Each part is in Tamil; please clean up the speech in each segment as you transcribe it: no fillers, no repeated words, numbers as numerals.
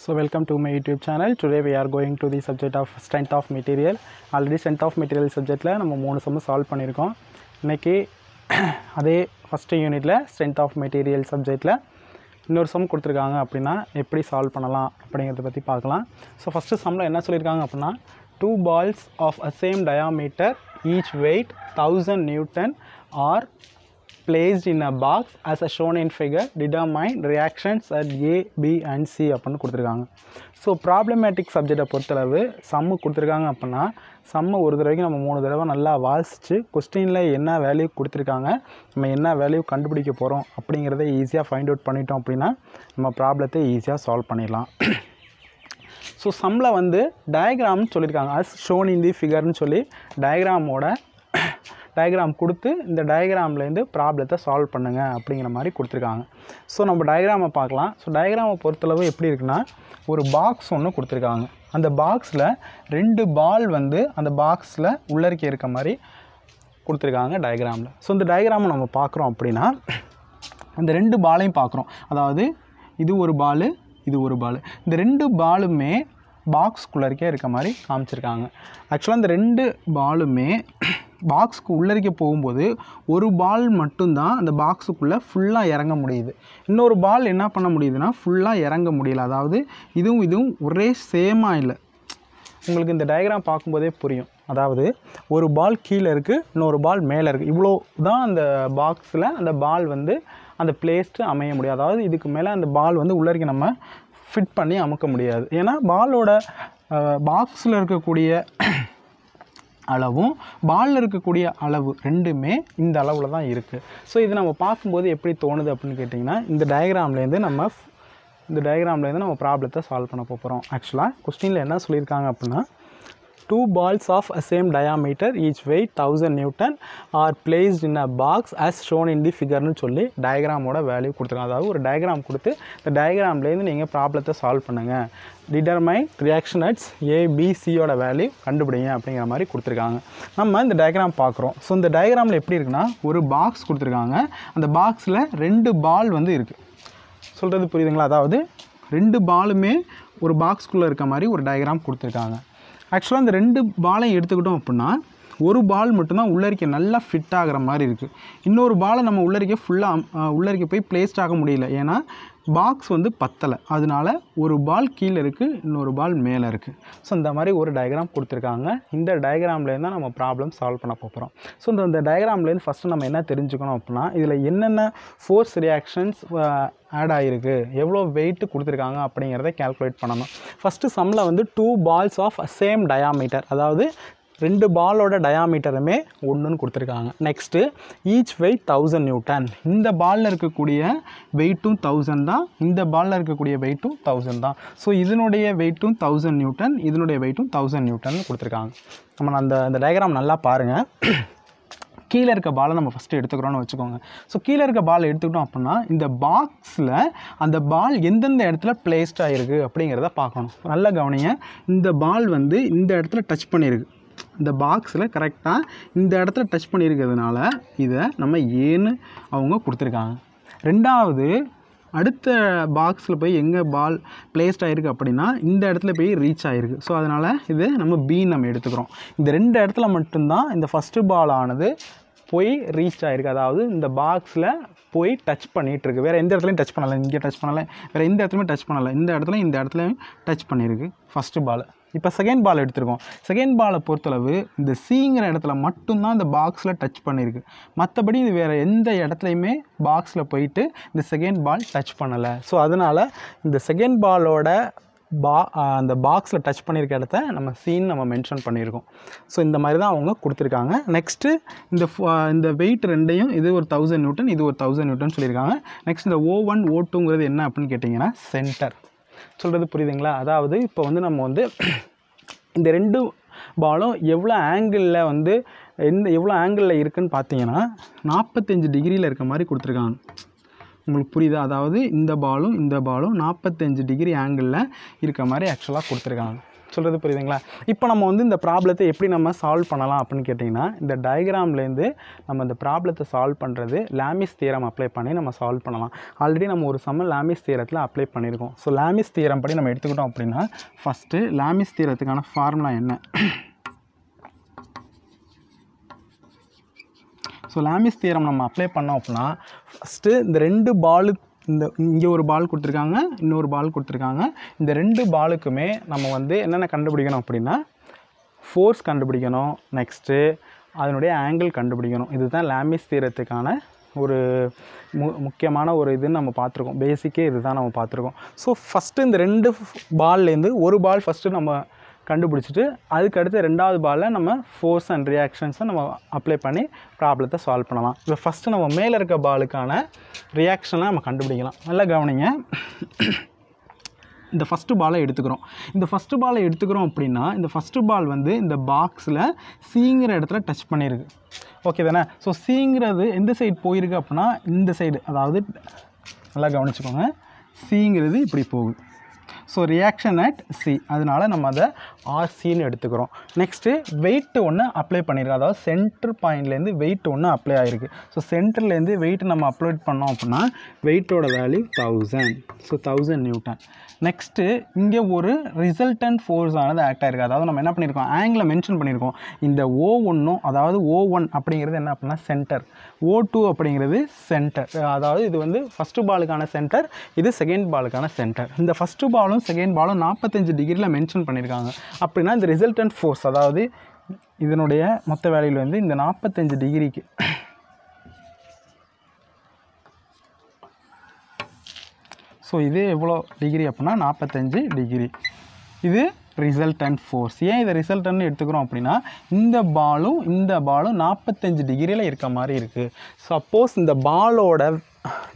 So welcome to my YouTube channel. Today we are going to the subject of strength of material. Already strength of material subject la நம்ம மூணு சம் சால்வ் பண்ணிருக்கோம். இன்னைக்கு அதே ஃபர்ஸ்ட் யூனிட்ல strength of material subjectல இன்னொரு சம் கொடுத்திருக்காங்க அப்படினா எப்படி சால்வ் பண்ணலாம் அப்படிங்கறத பத்தி பார்க்கலாம். So first சம்ல என்ன சொல்லிருக்காங்க அப்படினா two balls of a same diameter each weight 1000 Newton are placed in a box as shown in figure. Determine reactions at A, B and C அப்படினு கொடுத்திருக்காங்க. ஸோ ப்ராப்ளமேட்டிக் சப்ஜெக்டை பொறுத்தளவு சம்மு கொடுத்துருக்காங்க அப்படின்னா சம்மை ஒரு தடவைக்கு நம்ம 3 தடவை நல்லா வாசித்து கொஸ்டினில் என்ன வேல்யூ கொடுத்துருக்காங்க நம்ம என்ன வேல்யூ கண்டுபிடிக்க போகிறோம் அப்படிங்கிறத ஈஸியாக ஃபைண்ட் அவுட் பண்ணிட்டோம் அப்படின்னா நம்ம ப்ராப்ளத்தை ஈஸியாக சால்வ் பண்ணிடலாம். ஸோ சம்மில் வந்து டயக்ராம்னு சொல்லியிருக்காங்க. அஸ் ஷோன் இன் தி ஃபிகர்னு சொல்லி டயக்ராம் கொடுத்து இந்த டயக்ராம்லேருந்து ப்ராப்ளத்தை சால்வ் பண்ணுங்கள் அப்படிங்கிற மாதிரி கொடுத்துருக்காங்க. ஸோ நம்ம டயக்ராமை பார்க்கலாம். ஸோ டயக்ராமை பொறுத்தளவு எப்படி இருக்குன்னா ஒரு பாக்ஸ் ஒன்று கொடுத்துருக்காங்க. அந்த பாக்ஸில் 2 பால் வந்து அந்த பாக்ஸில் உள்ளிருக்க இருக்க மாதிரி கொடுத்துருக்காங்க டயக்ராமில். ஸோ இந்த டயக்ராமை நம்ம பார்க்குறோம் அப்படின்னா அந்த 2 பாலையும் பார்க்குறோம். அதாவது இது ஒரு பால், இது ஒரு பால். இந்த 2 பாலுமே பாக்ஸ்குள்ளே இருக்க மாதிரி காமிச்சிருக்காங்க. ஆக்சுவலாக இந்த 2 பாலுமே பாக்ஸுக்கு உள்ளரிக்க போகும்போது ஒரு பால் மட்டும்தான் அந்த பாக்ஸுக்குள்ளே ஃபுல்லாக இறங்க முடியுது. இன்னொரு பால் என்ன பண்ண முடியுதுன்னா ஃபுல்லாக இறங்க முடியல. அதாவது இதுவும் ஒரே சேமாக இல்லை. உங்களுக்கு இந்த டயக்ராம் பார்க்கும்போதே புரியும். அதாவது ஒரு பால் கீழே இருக்குது, இன்னொரு பால் மேலே இருக்குது. இவ்வளோ தான் அந்த பாக்ஸில் அந்த பால் வந்து அந்த பிளேஸ்ட்டு அமைய முடியும். அதாவது இதுக்கு மேலே அந்த பால் வந்து உள்ளரிக்க நம்ம ஃபிட் பண்ணி அமுக்க முடியாது. ஏன்னா பாலோட பாக்ஸில் இருக்கக்கூடிய அளவும் பாலில் இருக்கக்கூடிய அளவு ரெண்டுமே இந்த அளவில் தான் இருக்குது. ஸோ இது நம்ம பார்க்கும்போது எப்படி தோணுது அப்படின்னு கேட்டிங்கன்னா இந்த டயக்ராம்லேருந்து நம்ம ப்ராப்ளத்தை சால்வ் பண்ண போகிறோம். ஆக்சுவலாக கொஸ்டினில் என்ன சொல்லியிருக்காங்க அப்படின்னா 2 balls of a same diameter each weight 1000 Newton are placed in a box as shown in the figureனு சொல்லி டயக்ராமோட வேல்யூ கொடுத்துருக்காங்க. அதாவது ஒரு டயக்ராம் கொடுத்து இந்த டயக்ராம்லேருந்து நீங்கள் ப்ராப்ளத்தை சால்வ் பண்ணுங்கள். டிட்டர்மைன் ரியாக்ஷன் அட்ஸ் ஏபிசியோட வேல்யூ கண்டுபிடிங்க அப்படிங்கிற மாதிரி கொடுத்துருக்காங்க. நம்ம இந்த டயக்ராம் பார்க்குறோம். ஸோ இந்த டயக்ராமில் எப்படி இருக்குன்னா ஒரு பாக்ஸ் கொடுத்துருக்காங்க. அந்த பாக்ஸில் 2 பால் வந்து இருக்குது. சொல்கிறது புரியுதுங்களா? அதாவது 2 பாலுமே ஒரு பாக்ஸ்குள்ளே இருக்க மாதிரி ஒரு டயக்ராம் கொடுத்துருக்காங்க. ஆக்சுவலாக இந்த 2 பாலையும் எடுத்துக்கிட்டோம் அப்படின்னா ஒரு பால் மட்டும்தான் உள்ளரிக்க நல்லா ஃபிட் ஆகிற மாதிரி இருக்குது. இன்னொரு பாலை நம்ம உள்ளரிக்க போய் பிளேஸ்ட் ஆக முடியல. ஏன்னா பாக்ஸ் வந்து பத்தலை. அதனால ஒரு பால் கீழே இருக்குது, இன்னொரு பால் மேலே இருக்குது. ஸோ இந்த மாதிரி ஒரு டயக்ராம் கொடுத்துருக்காங்க. இந்த டயக்ராம்லேருந்து தான் நம்ம ப்ராப்ளம் சால்வ் பண்ண போகிறோம். ஸோ இந்த டயக்ராம்லேருந்து ஃபஸ்ட்டு நம்ம என்ன தெரிஞ்சுக்கணும் அப்படின்னா இதில் என்னென்ன ஃபோர்ஸ் ரியாக்ஷன்ஸ் ஆட் ஆகிருக்கு, எவ்வளோ வெயிட்டு கொடுத்துருக்காங்க அப்படிங்கிறத கேல்குலேட் பண்ணணும். ஃபஸ்ட்டு சம்மில் வந்து 2 balls ஆஃப் சேம் டயாமீட்டர், அதாவது 2 பாலோட டயாமீட்டருமே ஒன்றுன்னு கொடுத்துருக்காங்க. Next each weight 1000 Newton. இந்த பாலில் இருக்கக்கூடிய வெயிட்டும் 1000 தான், இந்த பாலில் இருக்கக்கூடிய வெயிட்டும் 1000 தான். ஸோ இதனுடைய வெயிட்டும் 1000 Newton, இதனுடைய வெயிட்டும் 1000 Newton கொடுத்துருக்காங்க. நம்ம அந்த டயக்ராம் நல்லா பாருங்கள். கீழே இருக்க பாலை நம்ம ஃபஸ்ட்டு எடுத்துக்கிறோன்னு வச்சுக்கோங்க. ஸோ கீழே இருக்க பால் எடுத்துக்கிட்டோம் அப்படின்னா இந்த பாக்ஸில் அந்த பால் எந்தெந்த இடத்துல பிளேஸ்ட் ஆகிருக்கு அப்படிங்கிறத பார்க்கணும். நல்லா கவனிங்க. இந்த பால் வந்து இந்த இடத்துல டச் பண்ணியிருக்கு. இந்த பாக்ஸில் கரெக்டாக இந்த இடத்துல டச் பண்ணியிருக்கிறதுனால இதை நம்ம ஏன்னு அவங்க கொடுத்துருக்காங்க. ரெண்டாவது அடுத்த பாக்ஸில் போய் எங்கே பால் பிளேஸ்ட் ஆகிருக்கு அப்படின்னா இந்த இடத்துல போய் ரீச் ஆகிருக்கு. ஸோ அதனால் இது நம்ம பி நம்ம எடுத்துக்கிறோம். இந்த 2 இடத்துல மட்டும்தான் இந்த ஃபஸ்ட்டு பால் ஆனது போய் ரீச் ஆகிருக்கு. அதாவது இந்த பாக்ஸில் போய் டச் பண்ணிகிட்ருக்கு. வேறு எந்த இடத்துலையும் டச் பண்ணலை, இங்கே டச் பண்ணலை, வேறு எந்த இடத்துலையும் டச் பண்ணலை. இந்த இடத்துலையும் டச் பண்ணியிருக்கு ஃபஸ்ட்டு பால். இப்போ செகண்ட் பால் எடுத்துருக்கோம். செகண்ட் பாலை பொறுத்தளவு இந்த சிங்கிற இடத்துல மட்டும்தான் இந்த பாக்ஸில் டச் பண்ணியிருக்கு. மற்றபடி இது வேறு எந்த இடத்துலையுமே பாக்ஸில் போயிட்டு இந்த செகண்ட் பால் டச் பண்ணலை. ஸோ அதனால் இந்த செகண்ட் பாலோட அந்த பாக்ஸில் டச் பண்ணியிருக்க இடத்த நம்ம சீன் நம்ம மென்ஷன் பண்ணியிருக்கோம். ஸோ இந்த மாதிரி தான் அவங்க கொடுத்துருக்காங்க. நெக்ஸ்ட்டு இந்த வெயிட் ரெண்டையும் இது ஒரு 1000 Newton, இது ஒரு 1000 Newton சொல்லியிருக்காங்க. நெக்ஸ்ட் இந்த O1 O2ங்கிறது என்ன அப்படின்னு கேட்டிங்கன்னா சென்டர். சொல்கிறது புரியுதுங்களா? அதாவது இப்போ வந்து நம்ம வந்து இந்த 2 பாலும் எவ்வளோ ஆங்கிளில் இருக்குதுன்னு பார்த்தீங்கன்னா 45 டிகிரியில் இருக்க மாதிரி கொடுத்துருக்காங்க. உங்களுக்கு புரியுதா? அதாவது இந்த பாலும் 45 டிகிரி ஆங்கிளில் இருக்க மாதிரி ஆக்சுவலாக கொடுத்துருக்காங்க. சொல்கிறது புரியுதுங்களா? இப்போ நம்ம வந்து இந்த ப்ராப்ளத்தை எப்படி நம்ம சால்வ் பண்ணலாம் அப்படின்னு கேட்டிங்கன்னா, இந்த டயக்ராம்லேருந்து நம்ம இந்த ப்ராப்ளத்தை சால்வ் பண்ணுறது லாமிஸ் தியரம் அப்ளை பண்ணி நம்ம சால்வ் பண்ணலாம். ஆல்ரெடி நம்ம ஒரு சம்ம லாமிஸ் தியரத்தில் அப்ளை பண்ணியிருக்கோம். ஸோ லாமிஸ் தியரம் படி நம்ம எடுத்துக்கிட்டோம் அப்படின்னா, ஃபஸ்ட்டு லாமிஸ் தியரத்துக்கான ஃபார்முலா என்ன? ஸோ லாமிஸ் தியரம் நம்ம அப்ளை பண்ணோம் அப்படின்னா, ஃபஸ்ட்டு இந்த 2 பாலு, இங்கே ஒரு பால் கொடுத்துருக்காங்க, இன்னொரு பால் கொடுத்துருக்காங்க. இந்த 2 பாலுக்குமே நம்ம வந்து என்னென்ன கண்டுபிடிக்கணும் அப்படின்னா, ஃபோர்ஸ் கண்டுபிடிக்கணும், நெக்ஸ்ட்டு அதனுடைய ஆங்கிள் கண்டுபிடிக்கணும். இதுதான் லாமிஸ் தியரத்துக்கான ஒரு முக்கியமான ஒரு இதுன்னு நம்ம பார்த்துருக்கோம். பேசிக்கே இதுதான் நம்ம பார்த்துருக்கோம். ஸோ ஃபஸ்ட்டு இந்த 2 பால்லேருந்து ஒரு பால் ஃபஸ்ட்டு நம்ம கண்டுபிடிச்சிட்டு, அதுக்கடுத்து 2வது பாலில் நம்ம ஃபோர்ஸ் அண்ட் ரியாக்ஷன்ஸை நம்ம அப்ளை பண்ணி ப்ராப்ளத்தை சால்வ் பண்ணலாம். இப்போ ஃபஸ்ட்டு நம்ம மேலே இருக்க பாலுக்கான ரியாக்ஷனை நம்ம கண்டுபிடிக்கலாம். நல்லா கவனிங்க. இந்த ஃபஸ்ட்டு பாலை எடுத்துக்கிறோம். இந்த ஃபஸ்ட்டு பாலை எடுத்துக்கிறோம் அப்படின்னா, இந்த ஃபஸ்ட்டு பால் வந்து இந்த பாக்ஸில் சிங்கிற இடத்துல டச் பண்ணியிருக்கு. ஓகே தானே? ஸோ சிங்கிறது எந்த சைடு போயிருக்கு அப்படின்னா, இந்த சைடு. அதாவது நல்லா கவனிச்சுக்கோங்க, சிங்கிறது இப்படி போகுது. ஸோ ரியாக்ஷன் அட் சி, அதனால் நம்ம அதை ஆர்சின்னு எடுத்துக்கிறோம். நெக்ஸ்ட்டு வெயிட்டு ஒன்று அப்ளை பண்ணியிருக்கோம். அதாவது சென்டர் பாயிண்ட்லேருந்து வெயிட் ஒன்று அப்ளை ஆகிருக்கு. ஸோ சென்டர்லேருந்து வெயிட் நம்ம அப்ளை பண்ணோம் அப்படின்னா, வெயிட்டோட வேல்யூ 1000. So 1000 Newton. நெக்ஸ்ட்டு இங்கே ஒரு ரிசல்டன்ட் ஃபோர்ஸ் ஆனது ஆக்ட் ஆகிருக்கு. அதாவது நம்ம என்ன பண்ணியிருக்கோம், ஆங்கிளை மென்ஷன் பண்ணியிருக்கோம். இந்த O1 அதாவது O1 அப்படிங்கிறது என்ன அப்படின்னா சென்டர், O2 அப்படிங்கிறது சென்டர். அதாவது இது வந்து ஃபஸ்ட்டு பாலுக்கான சென்டர், இது செகண்ட் பாலுக்கான சென்டர். இந்த ஃபஸ்ட்டு பாலும் செகண்ட் பாலும் 45 டிகிரியில் மென்ஷன் பண்ணியிருக்காங்க. அப்படின்னா இந்த ரிசல்டன்ட் ஃபோர்ஸ், அதாவது இதனுடைய மொத்த வேல்யூவில் வந்து இந்த 45 டிகிரிக்கு ஸோ இது எவ்வளோ டிகிரி அப்படின்னா 45 டிகிரி. இது ரிசல்டன்ட் ஃபோர்ஸ். ஏன் இதை ரிசல்டன்ட்னு எடுத்துக்கிறோம் அப்படின்னா, இந்த பாலும் 45 டிகிரியில் இருக்க மாதிரி இருக்குது. சப்போஸ் இந்த பாலோட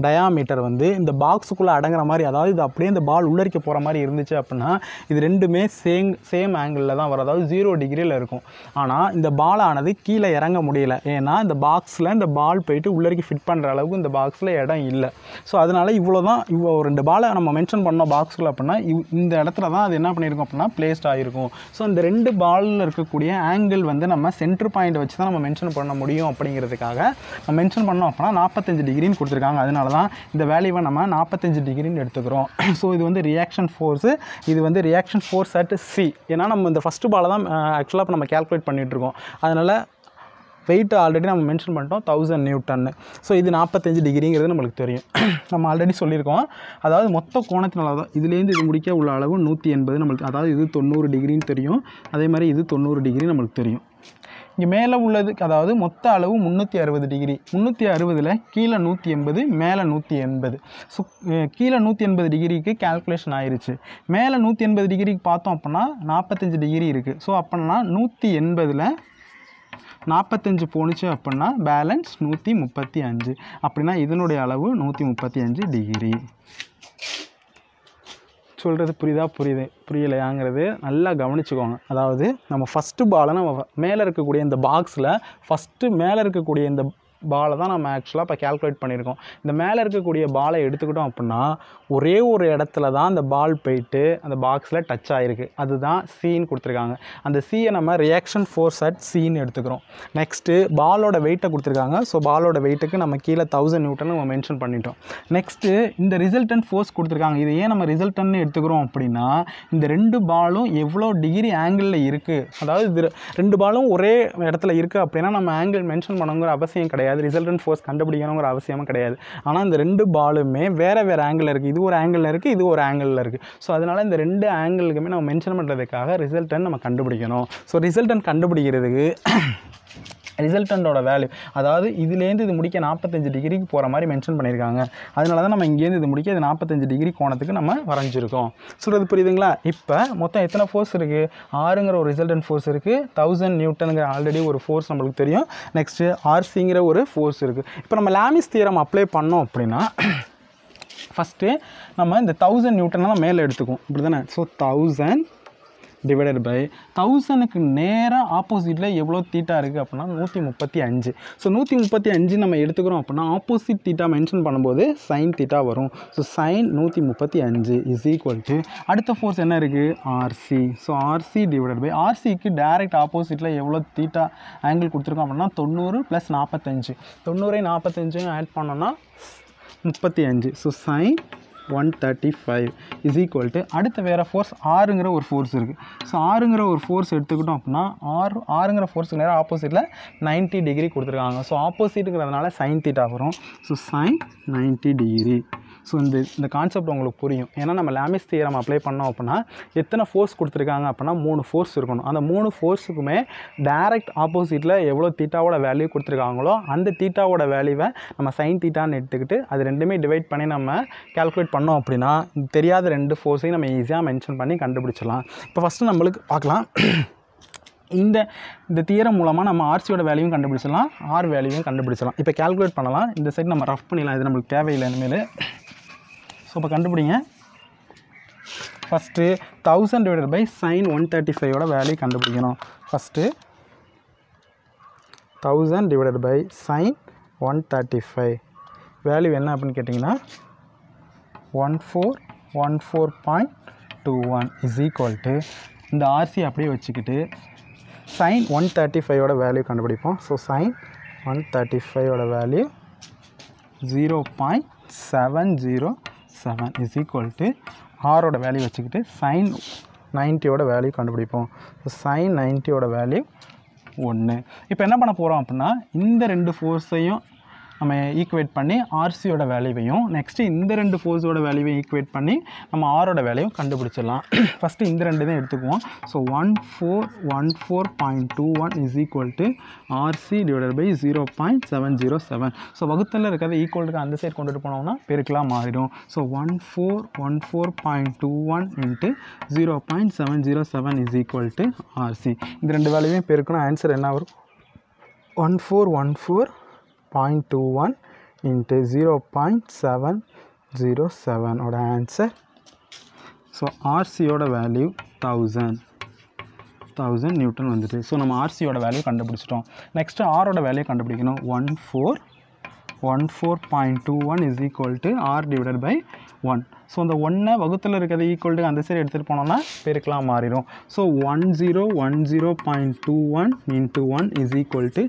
டயாமீட்டர் வந்து இந்த பாக்ஸுக்குள்ளே அடங்குற மாதிரி, அதாவது இது அப்படியே இந்த பால் உள்ளரிக்க போகிற மாதிரி இருந்துச்சு அப்படின்னா, இது ரெண்டுமே சேம் ஆங்கிளில் தான் வரும். அதாவது 0 டிகிரியில் இருக்கும். ஆனால் இந்த பாலானது கீழே இறங்க முடியல. ஏன்னா இந்த பாக்ஸில் இந்த பால் போயிட்டு உள்ளரிக்க ஃபிட் பண்ணுற அளவுக்கு இந்த பாக்ஸில் இடம் இல்லை. ஸோ அதனால் இவ்வளோ 2 பாலை நம்ம மென்ஷன் பண்ணோம் பாக்ஸில் அப்படின்னா, இந்த இடத்துல தான் அது என்ன பண்ணியிருக்கோம் அப்படின்னா பிளேஸ்ட் ஆகிருக்கும். ஸோ இந்த 2 பாலில் இருக்கக்கூடிய ஆங்கிள் வந்து நம்ம சென்டர் பாயிண்ட் வச்சு தான் நம்ம மென்ஷன் பண்ண முடியும். அப்படிங்கிறதுக்காக நம்ம மென்ஷன் பண்ணோம் அப்படின்னா 45 டிகிரின்னு கொடுத்துருக்காங்க. அதனால தான் இந்த வேல்யூவை நம்ம 45 டிகிரின்னு எடுத்துக்கிறோம். ஸோ இது வந்து ரியாக்ஷன் ஃபோர்ஸு, இது வந்து ரியாக்ஷன் ஃபோர்ஸ் அட் சி. ஏன்னா நம்ம இந்த ஃபஸ்ட்டு பாலை தான் ஆக்சுவலாக இப்போ நம்ம கேல்குலேட் பண்ணிகிட்ருக்கோம். அதனால் வெயிட் ஆல்ரெடி நம்ம மென்ஷன் பண்ணிட்டோம் 1000 நியூட்டன்னு. ஸோ இது 45 டிகிரிங்கிறது நம்மளுக்கு தெரியும். நம்ம ஆல்ரெடி சொல்லியிருக்கோம். அதாவது மொத்த கோணத்தினால தான் இதுலேருந்து இது முடிக்க உள்ள அளவு 180 நம்மளுக்கு, அதாவது இது 90 டிகிரின்னு தெரியும். அதே மாதிரி இது 90 டிகிரி நம்மளுக்கு தெரியும். இங்கே மேலே உள்ளது, அதாவது மொத்த அளவு 360 டிகிரி. 360ல் கீழே 180, மேலே 180. ஸோ கீழே 180 டிகிரிக்கு கேல்குலேஷன் ஆயிடுச்சு. மேலே 180 டிகிரிக்கு பார்த்தோம் அப்படின்னா 45 டிகிரி இருக்குது. ஸோ அப்படின்னா 180ல் 45 போணுச்சு அப்படின்னா பேலன்ஸ் 135. அப்படின்னா இதனுடைய அளவு 135 டிகிரி. சொல்கிறது புரியலையாங்கிறது நல்லா கவனிச்சுக்கோங்க. அதாவது நம்ம ஃபஸ்ட்டு பாலை நம்ம மேலே இருக்கக்கூடிய இந்த பாக்ஸில் ஃபஸ்ட்டு மேலே இருக்கக்கூடிய இந்த பாலை தான் நம்ம ஆக்சுவலாக இப்போ கேல்குலேட் பண்ணியிருக்கோம். இந்த மேலே இருக்கக்கூடிய பாலை எடுத்துக்கிட்டோம் அப்படின்னா ஒரே ஒரு இடத்துல தான் அந்த பால் போயிட்டு அந்த பாக்ஸில் டச் ஆகிருக்கு. அதுதான் சீன்னு கொடுத்துருக்காங்க. அந்த சீயை நம்ம ரியாக்ஷன் ஃபோர்ஸ் அட் சீன்னு எடுத்துக்கிறோம். நெக்ஸ்ட்டு பாலோட வெயிட்டை கொடுத்துருக்காங்க. ஸோ பாலோட வெயிட்டுக்கு நம்ம கீழே 1000 நியூட்டன் நம்ம மென்ஷன் பண்ணிட்டோம். நெக்ஸ்ட்டு இந்த ரிசல்டன்ட் ஃபோர்ஸ் கொடுத்துருக்காங்க. இது ஏன் நம்ம ரிசல்டன்ட்னு எடுத்துக்கிறோம் அப்படின்னா, இந்த 2 பாலும் எவ்வளோ டிகிரி ஆங்கிளில் இருக்குது, அதாவது இது 2 பாலும் ஒரே இடத்துல இருக்குது அப்படின்னா நம்ம ஆங்கிள் மென்ஷன் பண்ணணுங்கிற அவசியம் கிடையாது. ரிசல்டன்ட் ஃபோர்ஸ் கண்டுபிடிக்கணுங்கிற அவசியமும் கிடையாது. ஆனால் இந்த 2 பாலுமே வேறு ஆங்கிளில் இருக்குது. இது ஒரு ஆங்கிளில் இருக்குது, இது ஒரு ஆங்கிளில் இருக்குது. ஸோ அதனால் இந்த 2 ஆங்கிளுக்குமே நம்ம மென்ஷன் பண்ணுறதுக்காக ரிசல்டன்ட் நம்ம கண்டுபிடிக்கணும். ஸோ ரிசல்டன்ட் கண்டுபிடிக்கிறதுக்கு ரிசல்டன்ட்டோட வேல்யூ, அதாவது இதுலேருந்து இது முடிக்க 45 டிகிரிக்கு போகிற மாதிரி மென்ஷன் பண்ணியிருக்காங்க. அதனால தான் நம்ம இங்கேருந்து இது முடிக்க இது 45 டிகிரி கோணத்துக்கு நம்ம வரைஞ்சிருக்கோம். சொல்கிறது புரியுதுங்களா? இப்போ மொத்தம் எத்தனை ஃபோர்ஸ் இருக்குது? 6ங்கிற ஒரு ரிசல்டன்ட் ஃபோர்ஸ் இருக்குது. 1000 நியூட்டனுங்கிற ஆல்ரெடி ஒரு ஃபோர்ஸ் நம்மளுக்கு தெரியும். நெக்ஸ்ட்டு ஆர்சிங்கிற ஒரு ஃபோர்ஸ் இருக்குது. இப்போ நம்ம லாமிஸ் தியரம் அப்ளை பண்ணோம் அப்படின்னா ஃபஸ்ட்டு நம்ம இந்த 1000 நியூட்டனை மேலே எடுத்துக்குவோம். இப்படி தானே? ஸோ 1000 டிவைடட் பை 1000க்கு நேராக ஆப்போசிட்டில் எவ்வளோ தீட்டா இருக்குது அப்படின்னா 135. ஸோ 135 நம்ம எடுத்துக்கிறோம் அப்படின்னா ஆப்போசிட் தீட்டா மென்ஷன் பண்ணும்போது சைன் தீட்டா வரும். So sine 135 is equal to அடுத்த ஃபோர்ஸ் என்ன இருக்குது RC. So RC divided by ஆர்சிக்கு டைரக்ட் ஆப்போசிட்டில் எவ்வளோ தீட்டா ஆங்கிள் கொடுத்துருக்கோம் அப்படின்னா 90 + 45. 90 45 ஆட் பண்ணோன்னா 35. So sine 135 is equal to அடுத்த வேறு ஃபோர்ஸ் ஆறுங்கிற ஒரு ஃபோர்ஸ் இருக்குது. ஸோ ஆறுங்கிற ஒரு ஃபோர்ஸ் எடுத்துக்கிட்டோம் அப்படின்னா ஆறுங்கிற ஃபோர்ஸுக்கு நேரம் ஆப்போசிட்டில் 90 டிகிரி கொடுத்துருக்காங்க. ஸோ ஆப்போசிட்டுங்கிறதுனால சைன் தீட்டா வரும். So sine 90 degree. ஸோ இந்த கான்செப்ட் உங்களுக்கு புரியும். ஏன்னா நம்ம லாமிஸ் தியரம் அப்ளை பண்ணோம் அப்படின்னா எத்தனை ஃபோர்ஸ் கொடுத்துருக்காங்க அப்படின்னா 3 ஃபோர்ஸ் இருக்கணும். அந்த 3 ஃபோர்ஸுக்குமே டைரக்ட் ஆப்போசிட்டில் எவ்வளோ தீட்டாவோட வேல்யூ கொடுத்துருக்காங்களோ அந்த தீட்டாவோட வேல்யூவை நம்ம சைன் தீட்டான்னு எடுத்துக்கிட்டு அது ரெண்டுமே டிவைட் பண்ணி நம்ம கால்குலேட் பண்ணோம் அப்படின்னா தெரியாத 2 ஃபோர்ஸையும் நம்ம ஈஸியாக மென்ஷன் பண்ணி கண்டுபிடிச்சிடலாம். இப்போ ஃபஸ்ட்டு நம்மளுக்கு பார்க்கலாம். இந்த தியரம் மூலமாக நம்ம ஆர்சியோட வேல்யூவும் கண்டுபிடிச்சிடலாம், ஆர் வேல்யூவும் கண்டுபிடிச்சிடலாம். இப்போ கால்குலேட் பண்ணலாம். இந்த சைடு நம்ம ரஃப் பண்ணிடலாம், இது நம்மளுக்கு தேவையில்லை இனிமேல். ஸோ இப்போ கண்டுபிடிங்க. First 1000 divided by sine 135 value கண்டுபிடிக்கணும். First 1000 divided by sine 135 value என்ன அப்படின்னு கேட்டிங்கன்னா 1414.21 இஸ் ஈக்குவல் டு இந்த ஆர்சி அப்படியே வச்சுக்கிட்டு சைன் 135 வேல்யூ கண்டுபிடிப்போம். So sine 135 value 0.707 is equal to ஆரோட வேல்யூ வச்சுக்கிட்டு சைன் 90 வேல்யூ கண்டுபிடிப்போம். So sine 90 value 1. இப்போ என்ன பண்ண போகிறோம் அப்படின்னா இந்த 2 ஃபோர்ஸையும் நம்ம ஈக்குவேட் பண்ணி ஆர்சியோட வேல்யூவையும் நெக்ஸ்ட்டு இந்த 2 ஃபோர்ஸோட வேல்யூவையும் ஈக்குவேட் பண்ணி நம்ம ஆரோட வேல்யூவும் கண்டுபிடிச்சிடலாம். ஃபஸ்ட்டு இந்த 2 தான் எடுத்துக்குவோம். So 1414.21 is equal to RC divided by 0.707. So வகுத்தில் இருக்கிறத ஈக்குவலுக்கு அந்த சைடு கொண்டுட்டு போனோம்னா பெருக்கலாக மாறிடும். So 1414.21 into 0.707 is equal to RC. இந்த 2 வேல்யூவையும் பெருக்கணும். ஆன்சர் என்ன வரும் 1414.21 into 0.707 ஓட ஆன்சர். ஸோ ஆர்சியோட வேல்யூ 1000 நியூட்டன் வந்துட்டு. ஸோ நம்ம ஆர்சியோட வேல்யூ கண்டுபிடிச்சிட்டோம். நெக்ஸ்ட்டு ஆரோட வேல்யூ கண்டுபிடிக்கணும். 1414.21 is equal to R divided by 1. So அந்த 1 வகுத்தில் இருக்கிறது ஈக்குவல் டு அந்த சைடு எடுத்துகிட்டு போனோம்னா பெருக்கலாம் மாறிடும். So 1010.21 into 1 is equal to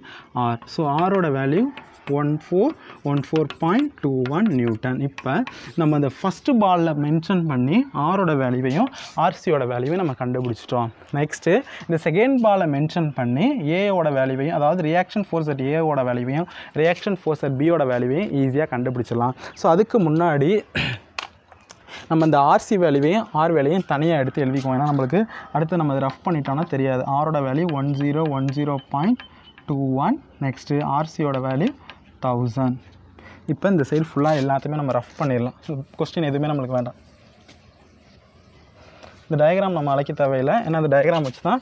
R. So ஆரோட வேல்யூ 1414.21 நியூட்டன். இப்போ நம்ம அந்த ஃபஸ்ட்டு பாலில் மென்ஷன் பண்ணி ஆரோட வேல்யூவையும் ஆர்சியோட வேல்யூவையும் நம்ம கண்டுபிடிச்சிட்டோம். நெக்ஸ்ட்டு இந்த செகண்ட் பாலில் மென்ஷன் பண்ணி ஏவோட வேல்யூவையும் அதாவது ரியாக்ஷன் ஃபோர்ஸ் அட் ஏவோட வேல்யூவையும் ரியாக்ஷன் ஃபோர்ஸ் அட் பியோட வேல்யூவையும் ஈஸியாக கண்டுபிடிச்சிடலாம். ஸோ அதுக்கு முன்னாடி நம்ம இந்த ஆர்சி வேல்யூவையும் ஆர் வேல்யூவையும் தனியாக எடுத்து எழுதிக்குவோம். ஏன்னா நம்மளுக்கு அடுத்து நம்ம அதை ரஃப் பண்ணிட்டோம்னா தெரியாது. ஆரோட வேல்யூ 1010.21. Next ஆர்சியோட value 1000. இப்போ இந்த சைடு ஃபுல்லாக எல்லாத்தையுமே நம்ம ரஃப் பண்ணிடலாம். கொஸ்டின் எதுவுமே நம்மளுக்கு வேண்டாம். இந்த டயக்ராம் நம்ம அழைக்க தேவையில்லை. ஏன்னா அந்த டயக்ராம் வச்சு தான்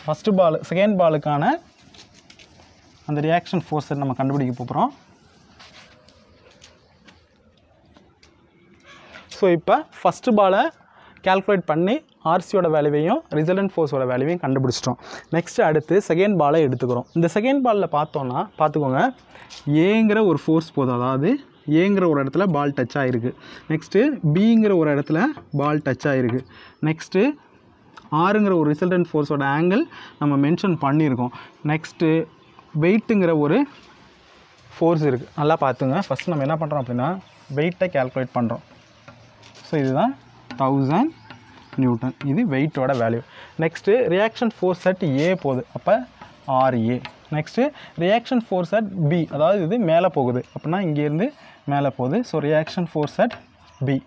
ஃபஸ்ட்டு பால் செகண்ட் பாலுக்கான அந்த ரியாக்ஷன் ஃபோர்ஸை நம்ம கண்டுபிடிக்க போகிறோம். ஸோ இப்போ ஃபஸ்ட்டு பாலை கால்குலேட் பண்ணி ஆர்சியோட வேல்யூவையும் ரிசல்டன்ட் ஃபோர்ஸோட வேல்யூவையும் கண்டுபிடிச்சிட்டோம். நெக்ஸ்ட்டு அடுத்து செகண்ட் பாலை எடுத்துக்கிறோம். இந்த செகண்ட் பாலில் பார்த்தோன்னா பார்த்துக்கோங்க, ஏங்கிற ஒரு ஃபோர்ஸ் போதும். அதாவது ஏங்கிற ஒரு இடத்துல பால் டச் ஆகிருக்கு. நெக்ஸ்ட்டு பிங்கிற ஒரு இடத்துல பால் டச் ஆகிருக்கு. நெக்ஸ்ட்டு ஆறுங்கிற ஒரு ரிசல்டன்ட் ஃபோர்ஸோட ஆங்கிள் நம்ம மென்ஷன் பண்ணியிருக்கோம். நெக்ஸ்ட்டு வெயிட்டுங்கிற ஒரு ஃபோர்ஸ் இருக்குது. நல்லா பார்த்துங்க. ஃபஸ்ட்டு நம்ம என்ன பண்ணுறோம் அப்படின்னா வெயிட்டை கால்குலேட் பண்ணுறோம். ஸோ இதுதான் 1000 நியூட்டன். இது வெயிட்டோட value. Next reaction force at A போகுது. அப்போ RA. Next reaction force at B, அதாவது இது மேலே போகுது அப்படின்னா இங்கேருந்து மேலே போகுது. So reaction force at B.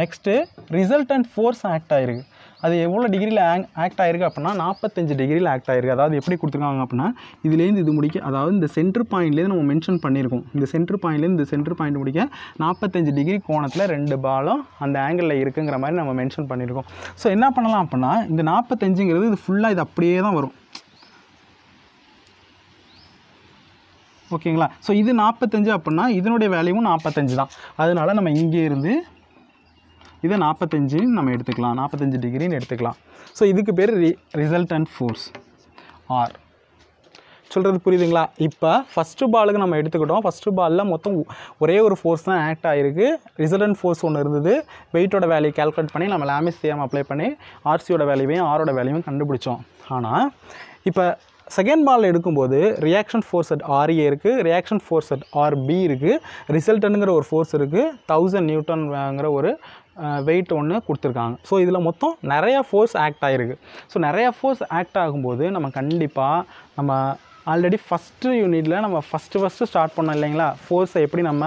Next resultant force act ஆகிருக்கு. அது எவ்வளோ டிகிரியில் ஆக்ட் ஆகிருக்கு அப்படின்னா 45 டிகிரியில் ஆக்ட் ஆகிருக்கு. அதாவது எப்படி கொடுத்துருக்காங்க அப்படின்னா இதுலேருந்து இது முடிக்க, அதாவது இந்த சென்டர் பாயிண்ட்லேருந்து நம்ம மென்ஷன் பண்ணியிருக்கோம். இந்த சென்டர் பாயிண்ட்லேருந்து இந்த சென்டர் பாயிண்ட் முடிக்க 45 டிகிரி கோணத்தில் 2 பாலும் அந்த ஆங்கிளில் இருக்குங்கிற மாதிரி நம்ம மென்ஷன் பண்ணியிருக்கோம். ஸோ என்ன பண்ணலாம் அப்படின்னா இந்த 45ங்கிறது இது ஃபுல்லாக இது அப்படியே தான் வரும். ஓகேங்களா? ஸோ இது 45 அப்படின்னா இதனுடைய வேல்யூவும் 45 தான். அதனால் நம்ம இங்கே இருந்து இதை 45 நம்ம எடுத்துக்கலாம், 45 டிகிரின்னு எடுத்துக்கலாம். ஸோ இதுக்கு பேர் ரிசல்டன்ட் ஃபோர்ஸ் ஆர். சொல்கிறது புரியுதுங்களா? இப்போ ஃபஸ்ட்டு பாலுக்கு நம்ம எடுத்துக்கிட்டோம். ஃபஸ்ட்டு பாலில் மொத்தம் ஒரே ஒரு ஃபோர்ஸ் தான் ஆக்ட் ஆகிருக்கு. ரிசல்டன்ட் ஃபோர்ஸ் ஒன்று இருந்தது. வெயிட்டோட வேல்யூ கேல்குலேட் பண்ணி நம்ம லாமிஸ் தியரம் அப்ளை பண்ணி ஆர்சியோட வேல்யூவையும் ஆரோட வேல்யூவையும் கண்டுபிடிச்சோம். ஆனால் இப்போ செகண்ட் பால் எடுக்கும்போது ரியாக்ஷன் ஃபோர்ஸ் அட் ஆர்ஏ இருக்குது, ரியாக்ஷன் ஃபோர்ஸ் அட் ஆர்பி இருக்குது, ரிசல்டன்ட்ங்கிற ஒரு ஃபோர்ஸ் இருக்குது, 1000 நியூட்டன்ங்கிற ஒரு வெயிட் ஒன்று கொடுத்துருக்காங்க. ஸோ இதில் மொத்தம் நிறையா ஃபோர்ஸ் ஆக்ட் ஆகிருக்கு. ஸோ நிறையா ஃபோர்ஸ் ஆக்ட் ஆகும்போது நம்ம கண்டிப்பாக நம்ம ஆல்ரெடி ஃபஸ்ட்டு யூனிட்டில் நம்ம ஃபஸ்ட்டு ஸ்டார்ட் பண்ணோம் இல்லைங்களா, ஃபோர்ஸை எப்படி நம்ம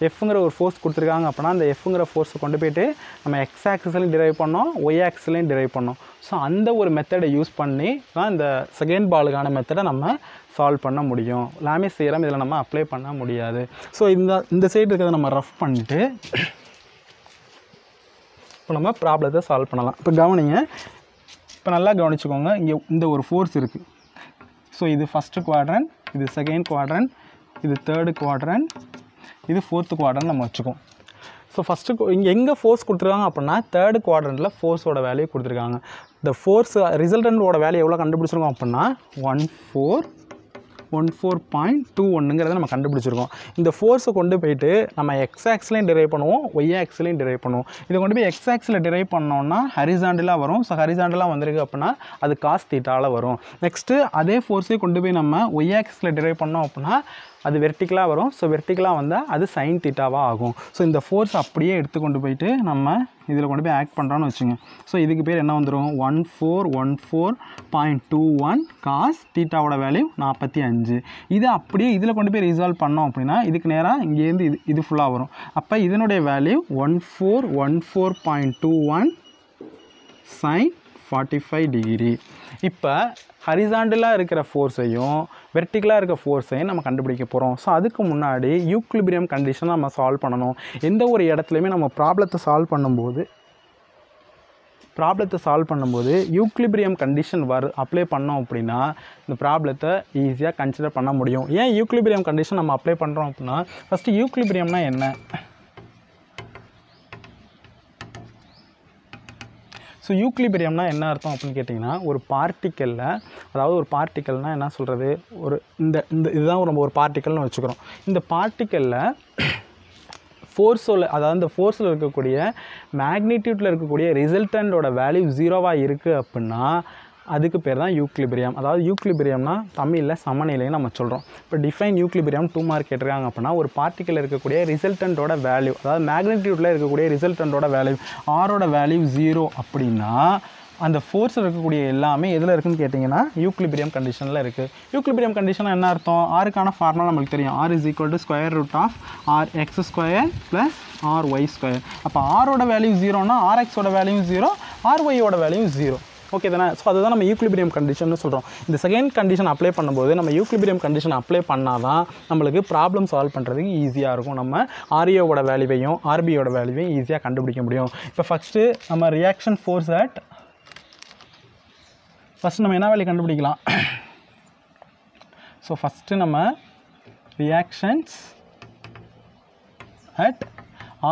எஃப்ங்கிற ஒரு ஃபோர்ஸ் கொடுத்துருக்காங்க அப்படின்னா அந்த எஃப்ங்கிற ஃபோர்ஸை கொண்டு போய்ட்டு நம்ம எக்ஸ் ஆக்சிஸ்லையும் டிரைவ் பண்ணோம், ஒய் ஆக்சிஸ்லையும் டிரைவ் பண்ணோம். ஸோ அந்த ஒரு மெத்தடை யூஸ் பண்ணி தான் இந்த செகண்ட் பாலுக்கான மெத்தடை நம்ம சால்வ் பண்ண முடியும். லாமிஸ் தியரம் இதில் நம்ம அப்ளை பண்ண முடியாது. ஸோ இந்த சைடு இருக்கிறத நம்ம ரஃப் பண்ணிவிட்டு இப்போ நம்ம ப்ராப்ளத்தை சால்வ் பண்ணலாம். இப்போ கவனிங்க, இப்போ நல்லா கவனிச்சுக்கோங்க. இங்கே இந்த ஒரு ஃபோர்ஸ் இருக்குது. ஸோ இது ஃபஸ்ட்டு குவாட்ரண்ட், இது செகண்ட் குவாட்ரண்ட், இது தேர்டு குவாட்ரண்ட், இது ஃபோர்த்து குவாட்ரண்ட் நம்ம வச்சுக்கோம். ஸோ ஃபஸ்ட்டு இங்கே எங்கே ஃபோர்ஸ் கொடுத்துருக்காங்க அப்படின்னா தேர்டு குவாட்ரண்ட்டில் ஃபோர்ஸோட வேல்யூ கொடுத்துருக்காங்க. இந்த ஃபோர்ஸ் ரிசல்டன்ட்டோட வேல்யூ எவ்வளோ கண்டுபிடிச்சிருக்கோம் அப்படின்னா 14.21ங்கிறத நம்ம கண்டுபிடிச்சிருக்கோம். இந்த ஃபோர்ஸை கொண்டு போயிட்டு நம்ம எக்ஸ் ஆக்ஸ்லையும் டிரைவ் பண்ணுவோம், ஒய் ஆக்ஸ்லையும் டிரைவ் பண்ணுவோம். இதை கொண்டு போய் எக்ஸ் ஆக்ஸில் டிரைவ் பண்ணோம்னா ஹரிசாண்டலாக வரும். ஸோ ஹரிசாண்டலாக வந்திருக்கு அப்படின்னா அது காஸ் தீட்டாவில் வரும். நெக்ஸ்ட்டு அதே ஃபோர்ஸை கொண்டு போய் நம்ம ஒய் ஆக்ஸில் டிரைவ் பண்ணோம் அப்படின்னா அது வெர்டிக்கலாக வரும். ஸோ வெர்டிக்கலாக வந்தால் அது சைன் தீட்டாவாக ஆகும். ஸோ இந்த ஃபோர்ஸ் அப்படியே எடுத்து கொண்டு போயிட்டு நம்ம இதில் கொண்டு போய் ஆக்ட் பண்ணுறோன்னு வச்சுங்க. ஸோ இதுக்கு பேர் என்ன வந்துடும், 1414.21 காஸ் தீட்டாவோட வேல்யூ 45. இதை அப்படியே இதில் கொண்டு போய் ரிசால்வ் பண்ணோம் அப்படின்னா இதுக்கு நேராக இங்கேருந்து இது ஃபுல்லாக வரும். அப்போ இதனுடைய வேல்யூ 1414.21 சைன் 45 டிகிரி. இப்போ ஹரிசாண்டலாக இருக்கிற ஃபோர்ஸையும் வெர்டிக்கலாக இருக்க ஃபோர்ஸையும் நம்ம கண்டுபிடிக்க போகிறோம். ஸோ அதுக்கு முன்னாடி யூக்லிபிரியம் கண்டிஷனை நம்ம சால்வ் பண்ணணும். எந்த ஒரு இடத்துலையுமே நம்ம ப்ராப்ளத்தை சால்வ் பண்ணும்போது யூக்லிபிரியம் கண்டிஷன் அப்ளை பண்ணோம் அப்படின்னா இந்த ப்ராப்ளத்தை ஈஸியாக கன்சிடர் பண்ண முடியும். ஏன் யூக்லிபிரியம் கண்டிஷன் நம்ம அப்ளை பண்ணுறோம் அப்படின்னா ஃபஸ்ட்டு யூக்லிபிரியம்னா என்ன? ஸோ யூக்லிபிரியம்னா என்ன அர்த்தம் அப்படின்னு கேட்டிங்கன்னா ஒரு பார்ட்டிக்கலில், அதாவது ஒரு பார்ட்டிக்கல்னால் என்ன சொல்கிறது, ஒரு இதுதான் நம்ம ஒரு பார்ட்டிக்கல்னு வச்சுக்கிறோம். இந்த பார்ட்டிக்கலில் அதாவது இந்த ஃபோர்ஸில் இருக்கக்கூடிய மேக்னிடியூட்டில் இருக்கக்கூடிய ரிசல்டன்ட்டோட வேல்யூ 0வாக இருக்குது அப்படின்னா அதுக்கு பேர் தான் யூக்லிபிரியம். அதாவது யூக்லிபிரியம்னா தமிழில் சமநிலைன்னு நம்ம சொல்கிறோம். இப்போ டிஃபைன் யூக்லிபிரியம் 2 மார்க் கேட்டிருக்காங்க அப்படின்னா ஒரு பார்ட்டிக்கலில் இருக்கக்கூடிய ரிசல்டன்ட்டோட வேல்யூ, அதாவது மேக்னிடியூட்டில் இருக்கக்கூடிய ரிசல்டன்ட்டோட வேல்யூ ஆரோட வேல்யூ 0 அப்படின்னா அந்த ஃபோர்ஸில் இருக்கக்கூடிய எல்லாமே எதில் இருக்குதுன்னு கேட்டிங்கன்னா யூக்லிபிரியம் கண்டிஷனில் இருக்குது. யூக்லிபிரியம் கண்டிஷன் என்ன அர்த்தம்? ஆருக்கான ஃபார்முலா நம்மளுக்கு தெரியும். R = √RX² + RY². அப்போ ஆரோட வேல்யூ 0னா RXோட வேல்யூ 0, RYயோட வேல்யூ 0. ஓகே தானே? ஸோ அதுதான் நம்ம யூக்லிபிரியம் கண்டிஷன் சொல்கிறோம். இந்த செகண்ட் கண்டிஷன் அப்ளை பண்ணும்போது நம்ம யூக்லிபிரியம் கண்டிஷன் அப்ளை பண்ணால் தான் நம்மளுக்கு ப்ராப்ளம் சால்வ் பண்ணுறதுக்கு ஈஸியாக இருக்கும். நம்ம RAவோட வேல்யூவையும் RBயோட வேல்யூவையும் ஈஸியாக கண்டுபிடிக்க முடியும். இப்போ ஃபஸ்ட்டு நம்ம ரியாக்ஷன் ஃபோர்ஸ் ஃபஸ்ட்டு நம்ம என்ன வேல்யூ கண்டுபிடிக்கலாம்? ஸோ ஃபஸ்ட்டு நம்ம ரியாக்ஷன்ஸ் அட்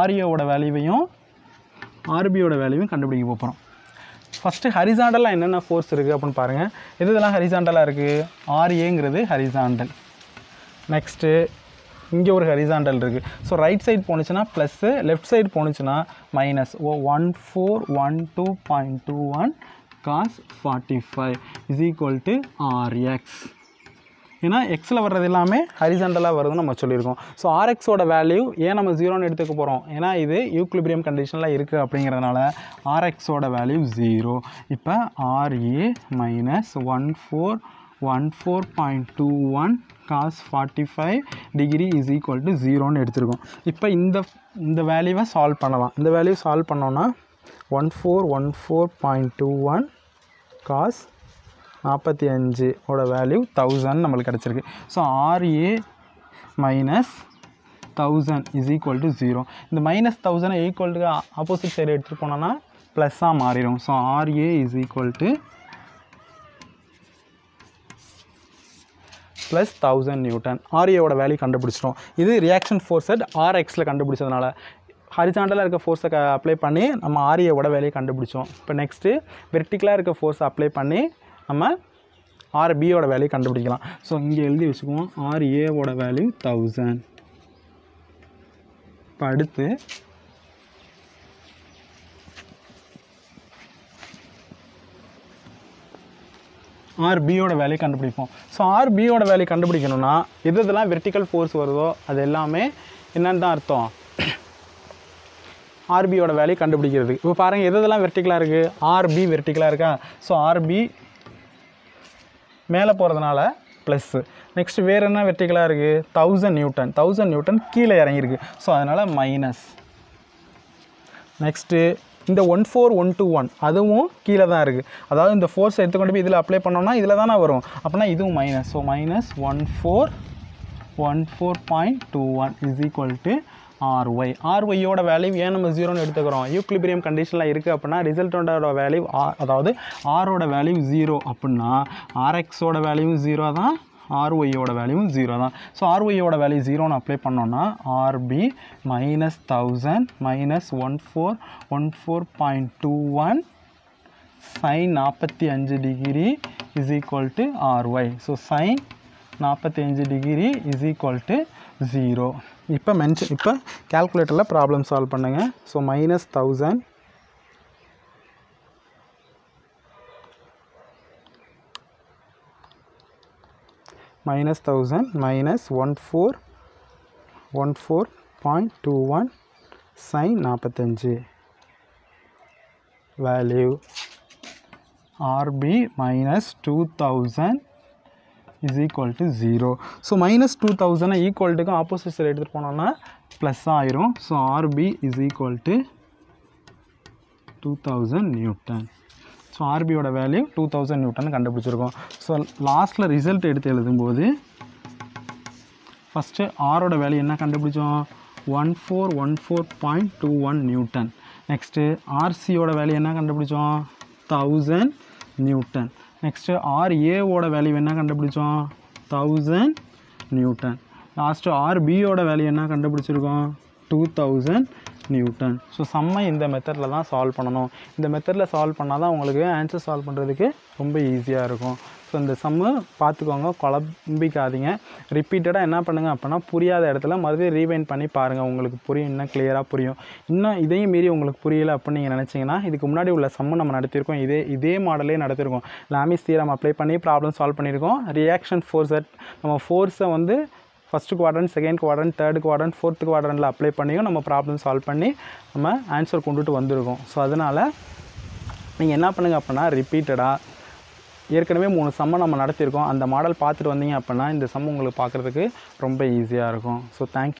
RAவோட வேல்யூவையும் RBயோட வேல்யூவையும் கண்டுபிடிக்க போகிறோம். ஃபஸ்ட்டு ஹரிசாண்டலாக என்னென்ன ஃபோர்ஸ் இருக்குது அப்படின்னு பாருங்கள். இதெல்லாம் ஹரிசாண்டலாக இருக்குது. RAங்கிறது ஹரிசாண்டல். நெக்ஸ்ட்டு இங்கே ஒரு ஹரிசாண்டல் இருக்குது. ஸோ ரைட் சைடு போணுச்சுன்னா ப்ளஸ்ஸு, லெஃப்ட் சைடு போணுச்சுன்னா மைனஸ். 1412.21 cos 45 = RX. ஏன்னா எக்ஸில் வர்றது எல்லாமே ஹரிசாண்டலாக வருதுன்னு நம்ம சொல்லியிருக்கோம். ஸோ RXோட வேல்யூ ஏன் நம்ம 0ன்னு எடுத்துக்க போகிறோம்? ஏன்னா இது யூக்லிபிரியம் கண்டிஷனில் இருக்குது அப்படிங்கிறதுனால RXோட வேல்யூ 0. இப்போ RA - 1414.21 cos 45 டிகிரி = 0ன்னு எடுத்துருக்கோம். இப்போ இந்த வேல்யூவை சால்வ் பண்ணலாம். இந்த வேல்யூ சால்வ் பண்ணோன்னா 1414.21 cos 45 ஓட வேல்யூ 1000 நம்மளுக்கு கிடச்சிருக்கு. So RA - 1000 = 0. இந்த -1000 ஈக்குவல்ட்டுக்கு ஆப்போசிட் சைடு எடுத்துகிட்டு போனோன்னா ப்ளஸ்ஸாக மாறிடும். So RA = +1000 newton. RAவோட வேல்யூ கண்டுபிடிச்சிட்டோம். இது ரியாக்ஷன் ஃபோர்ஸ் அட் RXல கண்டுபிடிச்சதுனால ஹரிசாண்டலாக இருக்க ஃபோர்ஸை அப்ளை பண்ணி நம்ம ஆர்ஏவோட வேலையை கண்டுபிடிச்சோம். இப்போ நெக்ஸ்ட்டு வெர்டிக்கலாக இருக்க ஃபோர்ஸை அப்ளை பண்ணி நம்ம ஆர்பியோட வேல்யூ கண்டுபிடிக்கலாம். ஸோ இங்கே எழுதி வச்சுக்குவோம், ஆர்ஏவோட வேல்யூ 1000. இப்போ அடுத்து ஆர்பியோட வேல்யூ கண்டுபிடிப்போம். ஸோ ஆர்பியோட வேல்யூ கண்டுபிடிக்கணும்னா எதெல்லாம் வெர்டிக்கல் ஃபோர்ஸ் வருதோ அது எல்லாமே என்னன்னு தான் அர்த்தம், ஆர்பியோட வேல்யூ கண்டுபிடிக்கிறது. இப்போ பாருங்கள் எதெல்லாம் வெர்டிக்கலாக இருக்குது, ஆர்பி வெர்டிக்கலாக இருக்கா. ஸோ ஆர்பி மேலே போகிறதுனால ப்ளஸ்ஸு. நெக்ஸ்ட் வேறு என்ன வெர்டிக்கலாக இருக்குது, 1000 நியூட்டன். 1000 நியூட்டன் கீழே இறங்கியிருக்கு. ஸோ அதனால் மைனஸ். நெக்ஸ்ட்டு இந்த 14121 அதுவும் கீழே தான் இருக்குது. அதாவது இந்த ஃபோர்ஸை எடுத்துக்கொண்டு போய் இதில் அப்ளை பண்ணோம்னா இதில் தானே வரும். அப்படின்னா இதுவும் minus. So minus 1414.21 is equal to RY. ஆர்ஒய்யோட வேல்யூ ஏன் நம்ம 0ன்னு எடுத்துக்கிறோம், யூக்லிபிரியம் கண்டிஷனில் இருக்குது அப்படின்னா ரிசல்ட்டோட வேல்யூ அதாவது ஆரோட வேல்யூ 0 அப்படின்னா ஆர்எக்ஸோட வேல்யூ 0 தான், ஆர்ஒய்யோட வேல்யூ 0 தான். ஸோ ஆர்ஒய்யோட வேல்யூ 0ன்னு அப்ளை பண்ணோன்னா RB minus 1000 minus 1414.21 sin 45 degree is equal to RY. So sin 45 degree is equal to 0. இப்போ இப்போ கால்குலேட்டரில் ப்ராப்ளம் சால்வ் பண்ணுங்கள். So minus 1000 minus 1414.21 sin 45 value RB minus 2000 is equal to 0. So minus 2000 ஈக்குவல்ட்டுக்கும் ஆப்போசிட் சைடு எடுத்துகிட்டு போனோம்னா ப்ளஸ் ஆயிரும். So RB is equal to 2000 newton. So ஆர்பியோட value 2000 Newton கண்டுபிடிச்சிருக்கோம். ஸோ லாஸ்ட்டில் ரிசல்ட் எடுத்து எழுதும்போது ஃபஸ்ட்டு ஆரோட வேல்யூ என்ன கண்டுபிடிச்சோம், 1414.21 நியூட்டன். நெக்ஸ்ட்டு ஆர்சியோட வேல்யூ என்ன கண்டுபிடிச்சோம், 1000 நியூட்டன். நெக்ஸ்ட்டு ஆர்ஏவோட வேல்யூ என்ன கண்டுபிடிச்சோம், 1000 நியூட்டன். லாஸ்ட்டு ஆர்பியோட வேல்யூ என்ன கண்டுபிடிச்சிருக்கோம், 2000 நியூட்டன். ஸோ சம்மை இந்த மெத்தடில் தான் சால்வ் பண்ணணும். இந்த மெத்தடில் சால்வ் பண்ணால் தான் உங்களுக்கு ஆன்சர் சால்வ் பண்ணுறதுக்கு ரொம்ப ஈஸியாக இருக்கும். ஸோ இந்த சம்மு பார்த்துக்கோங்க, குழம்பிக்காதீங்க. ரிப்பீட்டடாக என்ன பண்ணுங்கள் அப்படின்னா புரியாத இடத்துல மறுபடியும் ரீவைண்ட் பண்ணி பாருங்கள், உங்களுக்கு புரியும், இன்னும் கிளியராக புரியும். இன்னும் இதையும் மீறி உங்களுக்கு புரியலை அப்படின்னு நீங்கள் நினச்சிங்கன்னா இதுக்கு முன்னாடி உள்ள சம்மு நம்ம நடத்தியிருக்கோம், இதே மாடலே நடத்திருக்கோம். லாமிஸ் தியரம் அப்ளை பண்ணி ப்ராப்ளம் சால்வ் பண்ணியிருக்கோம். ரியாக்ஷன் ஃபோர்ஸை நம்ம ஃபோர்ஸை வந்து first quadrant, second quadrant, third quadrant, fourth குவாட்ரண்ட்டில் அப்ளை பண்ணியும் நம்ம ப்ராப்ளம் சால்வ் பண்ணி நம்ம ஆன்சர் கொண்டுட்டு வந்திருக்கோம். ஸோ அதனால் நீங்கள் என்ன பண்ணுங்கள் அப்படின்னா ரிப்பீட்டடாக ஏற்கனவே 3 சம்மை நம்ம நடத்தியிருக்கோம், அந்த மாடல் பார்த்துட்டு வந்தீங்க அப்படின்னா இந்த சம் உங்களுக்கு பார்க்குறதுக்கு ரொம்ப ஈஸியாக இருக்கும். So thank you.